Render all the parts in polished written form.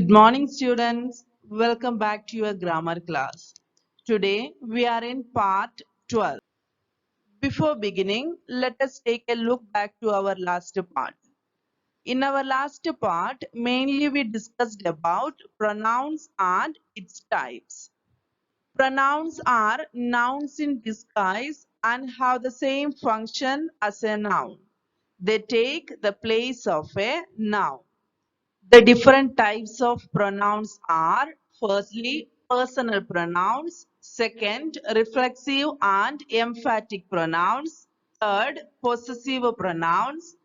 Good morning, students. Welcome back to your grammar class. Today we are in part 12. Before beginning, let us take a look back to our last part. In our last part, mainly we discussed about pronouns and its types. Pronouns are nouns in disguise and have the same function as a noun. They take the place of a noun. The different types of pronouns are firstly personal pronouns, second reflexive and emphatic pronouns, third possessive pronouns,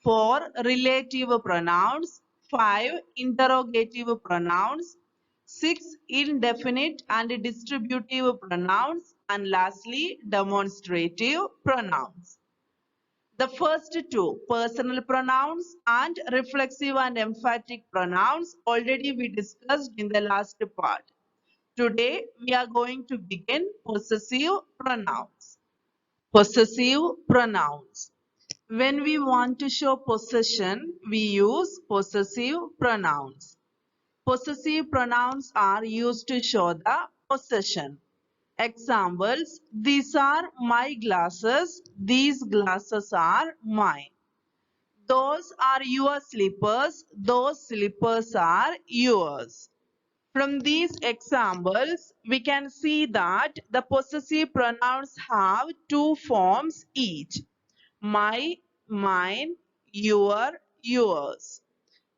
four relative pronouns, five interrogative pronouns, six indefinite and distributive pronouns, and lastly demonstrative pronouns. The first two, personal pronouns and reflexive and emphatic pronouns, already we discussed in the last part. Today, we are going to begin possessive pronouns. Possessive pronouns. When we want to show possession, we use possessive pronouns. Possessive pronouns are used to show the possession. Examples, these are my glasses, these glasses are mine. Those are your slippers, those slippers are yours. From these examples, we can see that the possessive pronouns have two forms each. My, mine, your, yours.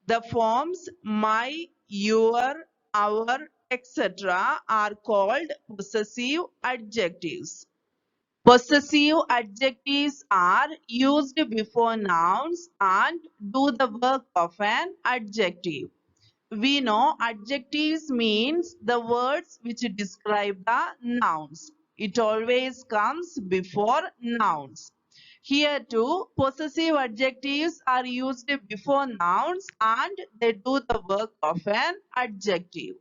The forms my, your, our, etc. are called possessive adjectives. Possessive adjectives are used before nouns and do the work of an adjective. We know adjectives means the words which describe the nouns. It always comes before nouns. Here too, possessive adjectives are used before nouns and they do the work of an adjective.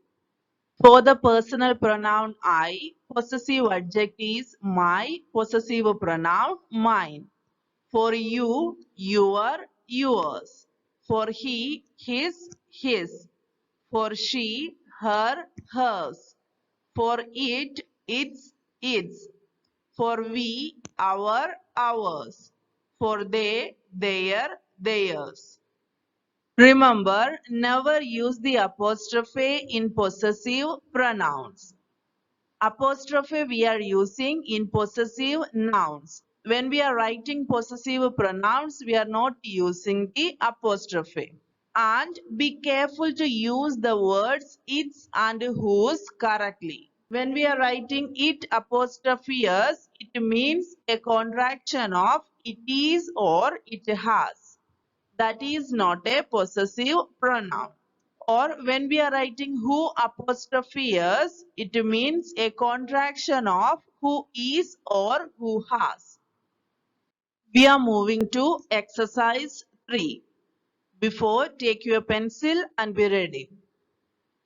For the personal pronoun I, possessive adjective is my, possessive pronoun mine. For you, your, yours. For he, his, his. For she, her, hers. For it, its. For we, our, ours. For they, their, theirs. Remember, never use the apostrophe in possessive pronouns. Apostrophe we are using in possessive nouns. When we are writing possessive pronouns, we are not using the apostrophe. And be careful to use the words its and whose correctly. When we are writing it apostrophe s, it means a contraction of it is or it has. That is not a possessive pronoun. Or when we are writing who apostrophe is, it means a contraction of who is or who has. We are moving to exercise 3. Before, take your pencil and be ready.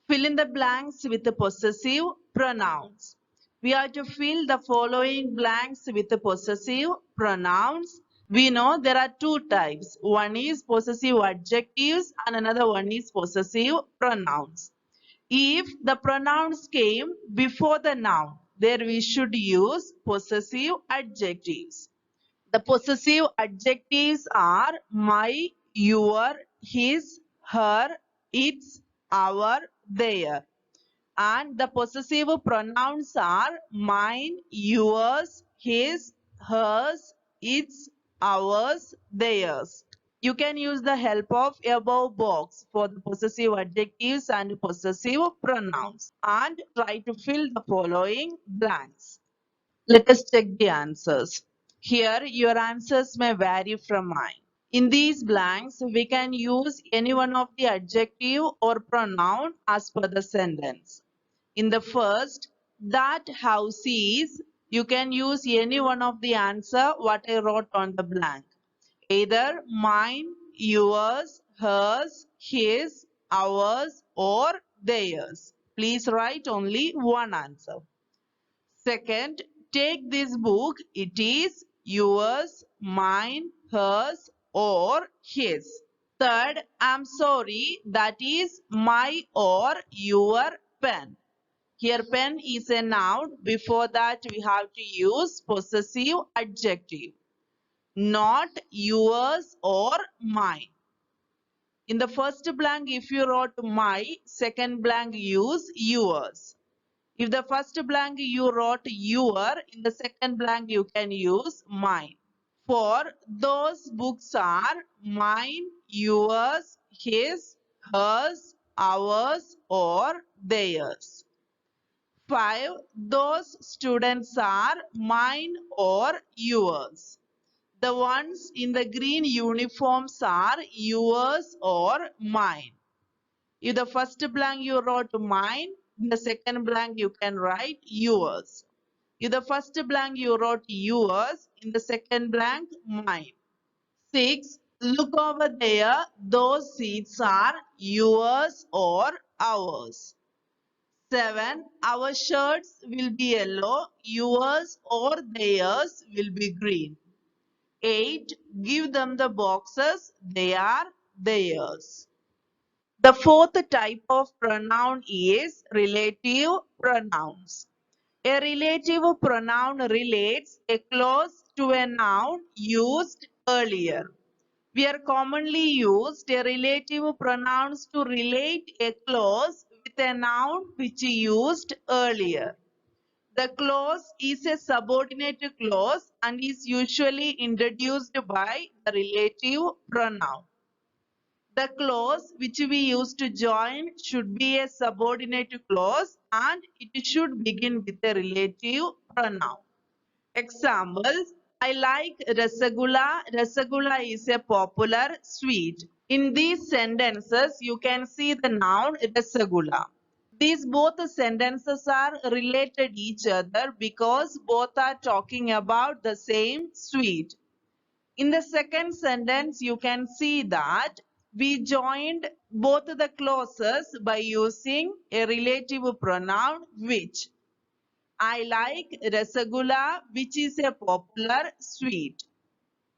Fill in the blanks with the possessive pronouns. We are to fill the following blanks with the possessive pronouns. We know there are two types. One is possessive adjectives and another one is possessive pronouns. If the pronouns came before the noun, there we should use possessive adjectives. The possessive adjectives are my, your, his, her, its, our, their. And the possessive pronouns are mine, yours, his, hers, its, ours, theirs. You can use the help of above box for the possessive adjectives and possessive pronouns and try to fill the following blanks. Let us check the answers. Here, your answers may vary from mine. In these blanks, we can use any one of the adjective or pronoun as per the sentence. In the first, that house is, you can use any one of the answer what I wrote on the blank. Either mine, yours, hers, his, ours, or theirs. Please write only one answer. Second, take this book. It is yours, mine, hers, or his. Third, I'm sorry, that is my or your pen. Here pen is a noun. Before that we have to use possessive adjective. Not yours or mine. In the first blank, if you wrote my, second blank use yours. If the first blank you wrote your, in the second blank you can use mine. For those books are mine, yours, his, hers, ours, or theirs. 5. Those students are mine or yours. The ones in the green uniforms are yours or mine. If the first blank you wrote mine, in the second blank you can write yours. If the first blank you wrote yours, in the second blank mine. 6. Look over there, those seats are yours or ours. 7. Our shirts will be yellow, yours or theirs will be green. 8. Give them the boxes, they are theirs. The fourth type of pronoun is relative pronouns. A relative pronoun relates a clause to a noun used earlier. We are commonly used a relative pronouns to relate a clause with a noun which used earlier. The clause is a subordinate clause and is usually introduced by the relative pronoun. The clause which we use to join should be a subordinate clause and it should begin with a relative pronoun. Examples: I like Rasagula. Rasagula is a popular sweet. In these sentences, you can see the noun Rasagula. These both sentences are related each other because both are talking about the same sweet. In the second sentence, you can see that we joined both the clauses by using a relative pronoun which. I like Rasagula, which is a popular sweet.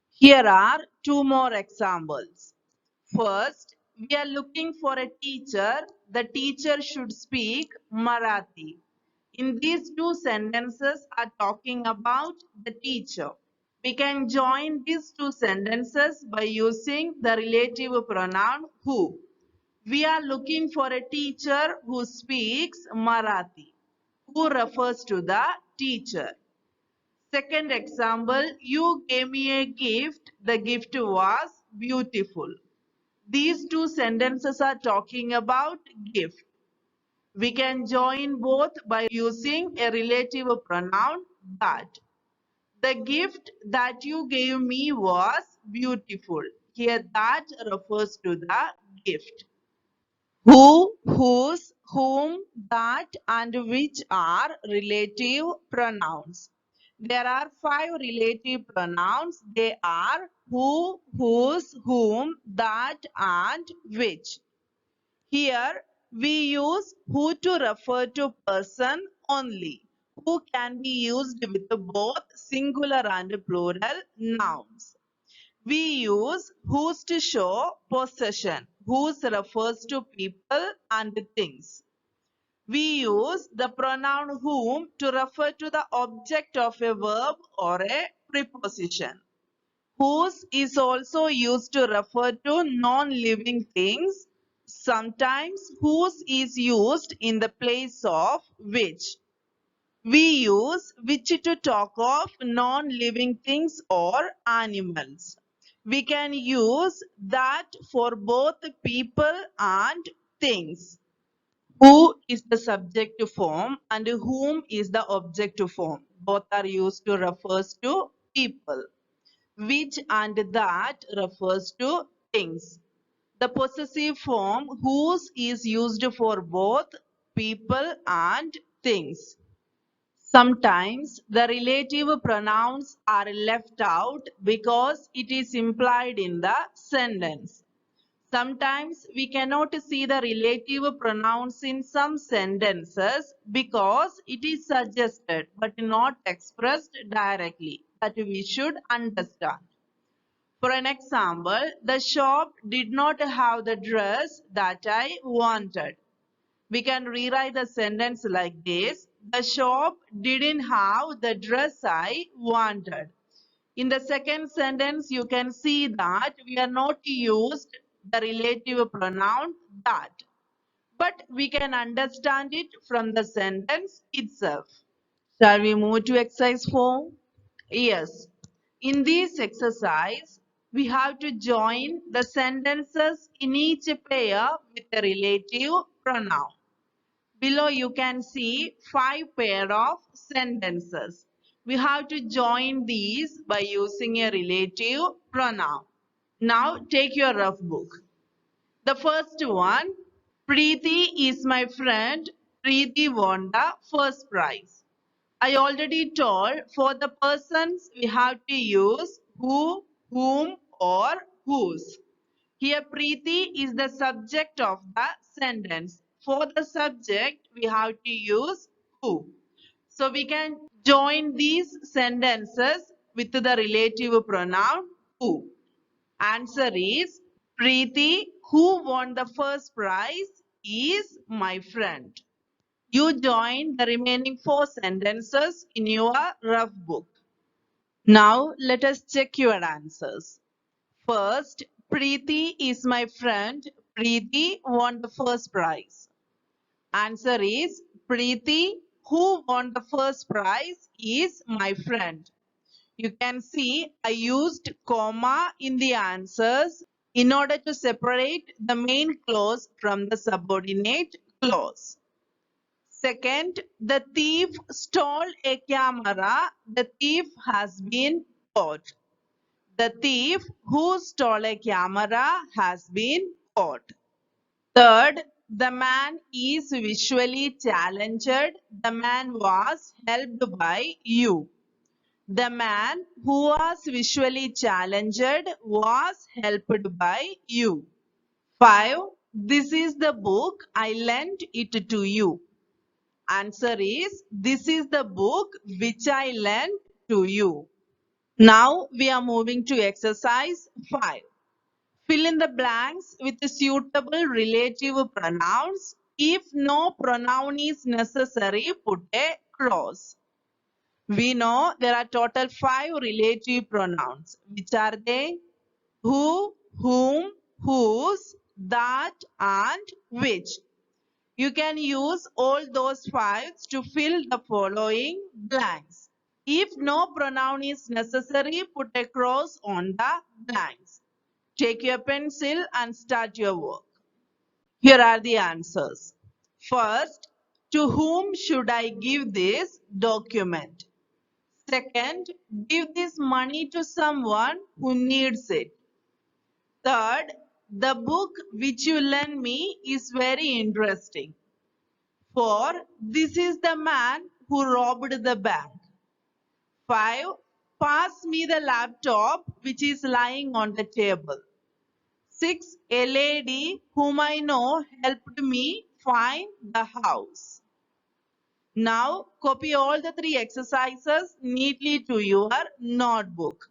Here are two more examples. First, we are looking for a teacher. The teacher should speak Marathi. In these two sentences are talking about the teacher. We can join these two sentences by using the relative pronoun who. We are looking for a teacher who speaks Marathi. Who refers to the teacher. Second example, you gave me a gift. The gift was beautiful. These two sentences are talking about gift. We can join both by using a relative pronoun that. The gift that you gave me was beautiful. Here that refers to the gift. Who, whose, whom, that and which are relative pronouns. There are 5 relative pronouns. They are who, whose, whom, that and which. Here we use who to refer to person only. Who can be used with both singular and plural nouns. We use whose to show possession. Whose refers to people and things. We use the pronoun whom to refer to the object of a verb or a preposition. Whose is also used to refer to non-living things. Sometimes whose is used in the place of which. We use which to talk of non-living things or animals. We can use that for both people and things. Who is the subject form and whom is the object form. Both are used to refers to people. Which and that refers to things. The possessive form whose is used for both people and things. Sometimes the relative pronouns are left out because it is implied in the sentence. Sometimes we cannot see the relative pronouns in some sentences because it is suggested but not expressed directly, that we should understand. For an example, the shop did not have the dress that I wanted. We can rewrite the sentence like this. The shop didn't have the dress I wanted. In the second sentence, you can see that we are not used the relative pronoun that, but we can understand it from the sentence itself. Shall we move to exercise 4? Yes. In this exercise, we have to join the sentences in each pair with a relative pronoun. Below you can see 5 pair of sentences. We have to join these by using a relative pronoun. Now take your rough book. The first one, Preeti is my friend. Preeti won the first prize. I already told for the persons we have to use who, whom or whose. Here Preeti is the subject of the sentence. For the subject we have to use who. So we can join these sentences with the relative pronoun who. Answer is Preeti, who won the first prize, is my friend. You join the remaining 4 sentences in your rough book. Now let us check your answers. First, Preeti is my friend. Preeti won the first prize. Answer is Preeti, who won the first prize, is my friend. You can see I used comma in the answers in order to separate the main clause from the subordinate clause. Second, the thief stole a camera. The thief has been caught. The thief who stole a camera has been caught. Third, the man is visually challenged. The man was helped by you. The man who was visually challenged was helped by you. 5. This is the book. I lent it to you. Answer is, this is the book which I lent to you. Now we are moving to exercise 5. Fill in the blanks with suitable relative pronouns. If no pronoun is necessary, put a clause. We know there are total 5 relative pronouns. Which are they? Who, whom, whose, that, and which. You can use all those 5 to fill the following blanks. If no pronoun is necessary, put a cross on the blanks. Take your pencil and start your work. Here are the answers. First, to whom should I give this document? Second, give this money to someone who needs it. Third, the book which you lend me is very interesting. 4. This is the man who robbed the bank. 5. Pass me the laptop which is lying on the table. 6. A lady whom I know helped me find the house. Now copy all the 3 exercises neatly to your notebook.